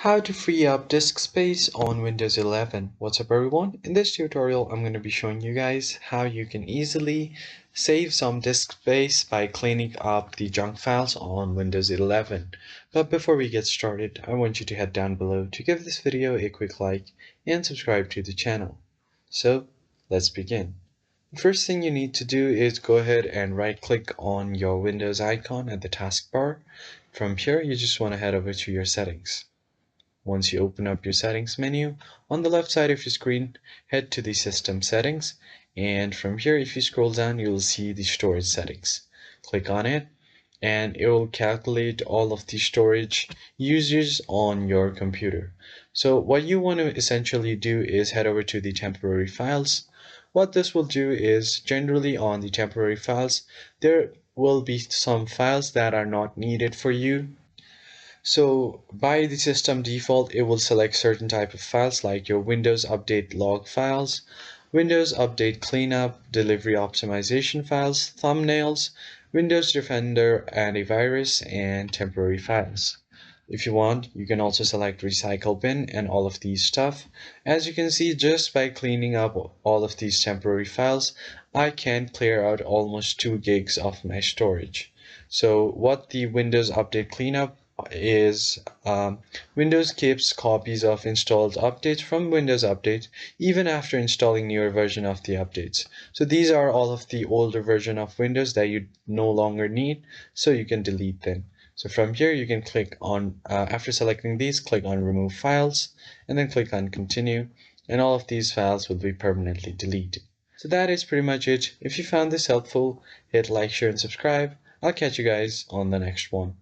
How to free up disk space on Windows 11. What's up everyone? In this tutorial I'm going to be showing you guys how you can easily save some disk space by cleaning up the junk files on Windows 11. But before we get started, I want you to head down below to give this video a quick like and subscribe to the channel. So let's begin. The first thing you need to do is go ahead and right click on your Windows icon at the taskbar. From here you just want to head over to your settings. Once you open up your settings menu, on the left side of your screen, head to the system settings, and from here if you scroll down you will see the storage settings. Click on it and it will calculate all of the storage users on your computer. So what you want to essentially do is head over to the temporary files. What this will do is generally on the temporary files there will be some files that are not needed for you. So by the system default, it will select certain type of files like your Windows Update log files, Windows Update cleanup, delivery optimization files, thumbnails, Windows Defender antivirus, and temporary files. If you want, you can also select recycle bin and all of these stuff. As you can see, just by cleaning up all of these temporary files, I can clear out almost 2 gigs of my storage. So what the Windows Update cleanup is, Windows keeps copies of installed updates from Windows Update even after installing newer version of the updates. So these are all of the older version of Windows that you no longer need, so you can delete them. So from here you can click on, after selecting these, click on remove files and then click on continue, and all of these files will be permanently deleted. So that is pretty much it. If you found this helpful, hit like, share and subscribe. I'll catch you guys on the next one.